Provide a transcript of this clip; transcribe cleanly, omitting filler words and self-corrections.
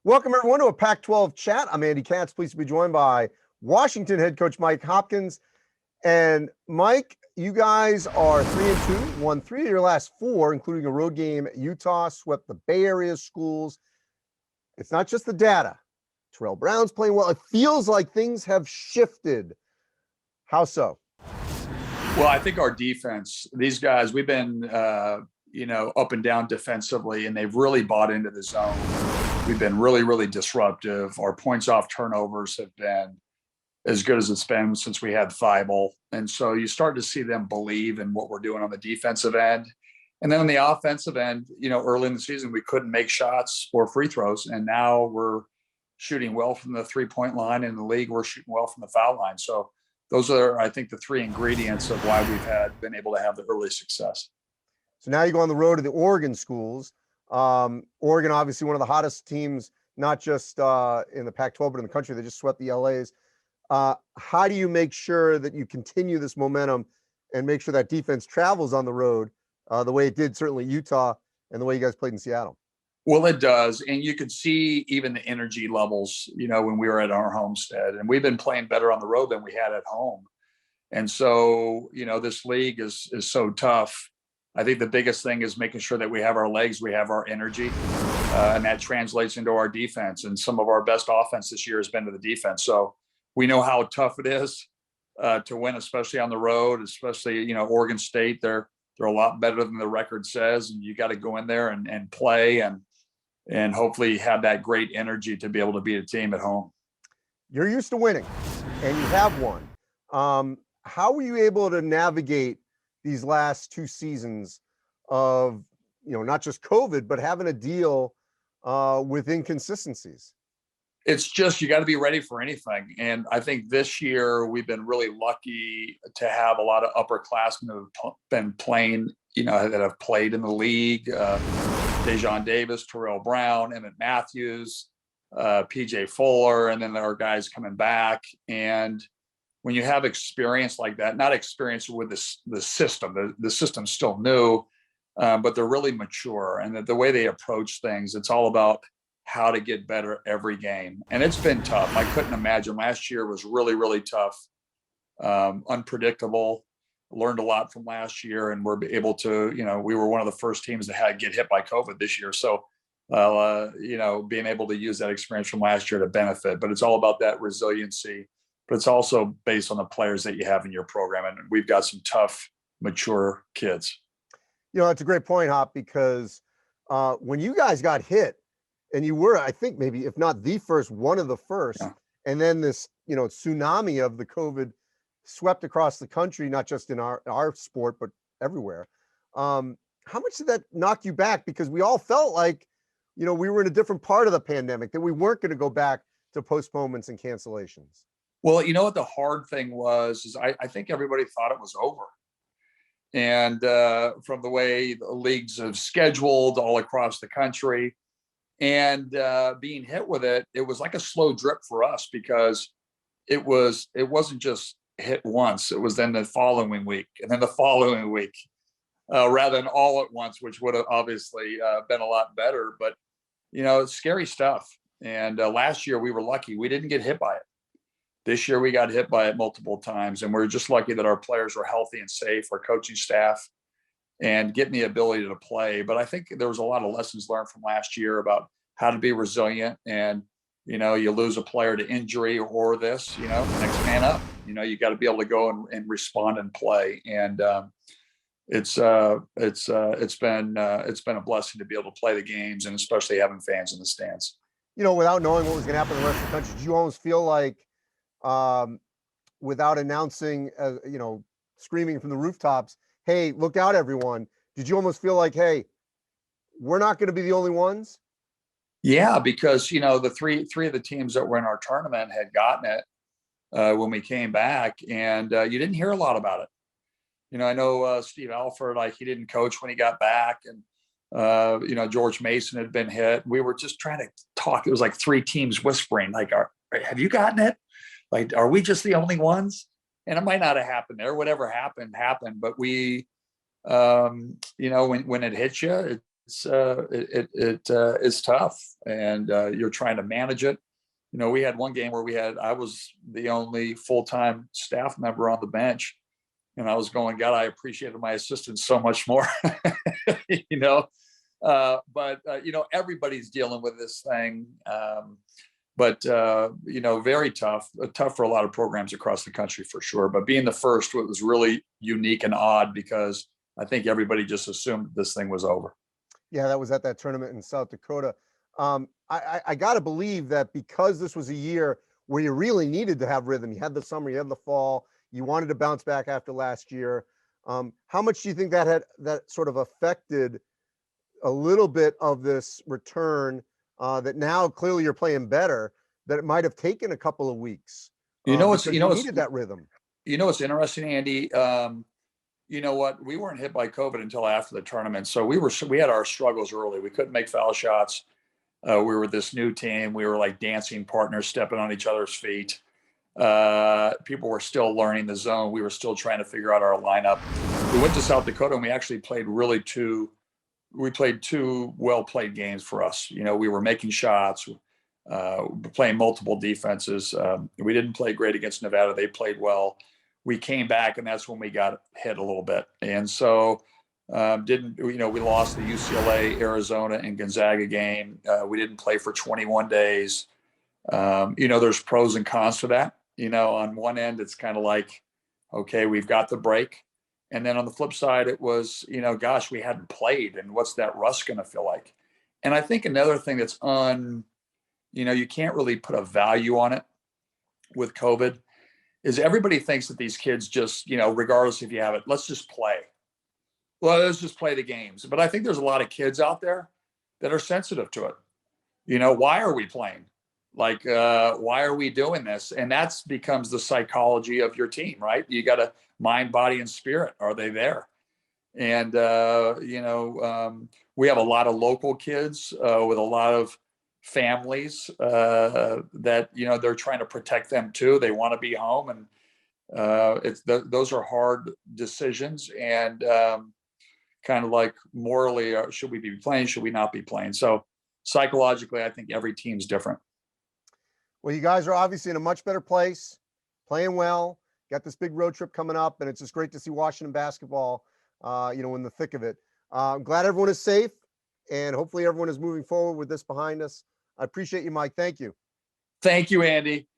Welcome, everyone, to a Pac-12 chat. I'm Andy Katz, pleased to be joined by Washington head coach Mike Hopkins. And Mike, you guys are 3-2, won 3 of your last 4, including a road game at Utah, swept the Bay Area schools. It's not just the data. Terrell Brown's playing well. It feels like things have shifted. How so? Well, I think our defense, these guys, we've been, up and down defensively, and they've really bought into the zone. We've been really, really disruptive. Our points off turnovers have been as good as it's been since we had Thibault. And so you start to see them believe in what we're doing on the defensive end. And then on the offensive end, early in the season, we couldn't make shots or free throws. And now we're shooting well from the 3-point line. In the league, we're shooting well from the foul line. So those are, I think, the 3 ingredients of why we've been able to have the early success. So now you go on the road to the Oregon schools. Oregon, obviously one of the hottest teams, not just in the Pac-12, but in the country. They just swept the LAs. How do you make sure that you continue this momentum and make sure that defense travels on the road the way it did certainly Utah and the way you guys played in Seattle? Well, it does. And you can see even the energy levels, when we were at our homestead. And we've been playing better on the road than we had at home. And so, this league is so tough. I think the biggest thing is making sure that we have our legs, we have our energy, and that translates into our defense. And some of our best offense this year has been to the defense. So we know how tough it is to win, especially on the road, especially, Oregon State. They're a lot better than the record says, and you got to go in there and play and hopefully have that great energy to be able to beat a team at home. You're used to winning, and you have won. How were you able to navigate these last 2 seasons of, not just COVID, but having to deal with inconsistencies? It's just, you got to be ready for anything. And I think this year we've been really lucky to have a lot of upperclassmen who have been playing, that have played in the league. Dejon Davis, Terrell Brown, Emmett Matthews, PJ Fuller, and then there are guys coming back. And when you have experience like that, not experience with the system, the system's still new, but they're really mature. And the way they approach things, it's all about how to get better every game. And it's been tough. I couldn't imagine. Last year was really, really tough, unpredictable. Learned a lot from last year, and we're able to, we were one of the first teams that had to get hit by COVID this year. So, being able to use that experience from last year to benefit, but it's all about that resiliency, but it's also based on the players that you have in your program. And we've got some tough, mature kids. That's a great point, Hop, because when you guys got hit, and you were, I think maybe, if not the first, one of the first, yeah. And then this, tsunami of the COVID swept across the country, not just in our sport, but everywhere. How much did that knock you back? Because we all felt like, we were in a different part of the pandemic, that we weren't going to go back to postponements and cancellations. Well, what the hard thing was, is I think everybody thought it was over. And from the way the leagues have scheduled all across the country, and being hit with it, it was like a slow drip for us, because it wasn't just hit once. It was then the following week, and then the following week, rather than all at once, which would have obviously been a lot better. But, it's scary stuff. And last year we were lucky. We didn't get hit by it. This year we got hit by it multiple times, and we're just lucky that our players were healthy and safe, our coaching staff, and getting the ability to play. But I think there was a lot of lessons learned from last year about how to be resilient. And, you lose a player to injury or this, next man up, you got to be able to go and respond and play. And it's been a blessing to be able to play the games, and especially having fans in the stands. Without knowing what was going to happen in the rest of the country, did you almost feel like, without announcing, screaming from the rooftops, hey, look out, everyone, did you almost feel like, hey, we're not going to be the only ones? Yeah, because, the three of the teams that were in our tournament had gotten it when we came back, and you didn't hear a lot about it. I know Steve Alford, he didn't coach when he got back, and George Mason had been hit. We were just trying to talk. It was like 3 teams whispering, have you gotten it? Are we just the only ones? And it might not have happened there. Whatever happened. But we, when it hits you, it's tough, and you're trying to manage it. We had one game where I was the only full-time staff member on the bench, and I was going, God, I appreciated my assistants so much more. But everybody's dealing with this thing. But very tough for a lot of programs across the country for sure. But being the first, it was really unique and odd because I think everybody just assumed this thing was over. Yeah, that was at that tournament in South Dakota. I got to believe that because this was a year where you really needed to have rhythm. You had the summer, you had the fall, you wanted to bounce back after last year. How much do you think that sort of affected a little bit of this return, that now clearly you're playing better, that it might have taken a couple of weeks? You needed that rhythm. What's interesting, Andy? You know what? We weren't hit by COVID until after the tournament. So we had our struggles early. We couldn't make foul shots. We were this new team. We were like dancing partners, stepping on each other's feet. People were still learning the zone. We were still trying to figure out our lineup. We went to South Dakota and we actually played two well-played games for us. We were making shots, playing multiple defenses. We didn't play great against Nevada. They played well. We came back, and that's when we got hit a little bit. And so we lost the UCLA, Arizona, and Gonzaga game. We didn't play for 21 days. There's pros and cons to that. On one end, it's kind of like, okay, we've got the break. And then on the flip side, it was, gosh, we hadn't played, and what's that rust going to feel like? And I think another thing that's you can't really put a value on it with COVID is everybody thinks that these kids just, regardless if you have it, let's just play. Well, let's just play the games. But I think there's a lot of kids out there that are sensitive to it. Why are we playing? Like, why are we doing this? And that's becomes the psychology of your team, right? You got to mind, body, and spirit. Are they there? And, we have a lot of local kids with a lot of families that, they're trying to protect them too. They want to be home. And those are hard decisions. And kind of like morally, should we be playing? Should we not be playing? So psychologically, I think every team's different. Well, you guys are obviously in a much better place, playing well, got this big road trip coming up, and it's just great to see Washington basketball, in the thick of it. I'm glad everyone is safe, and hopefully everyone is moving forward with this behind us. I appreciate you, Mike. Thank you. Thank you, Andy.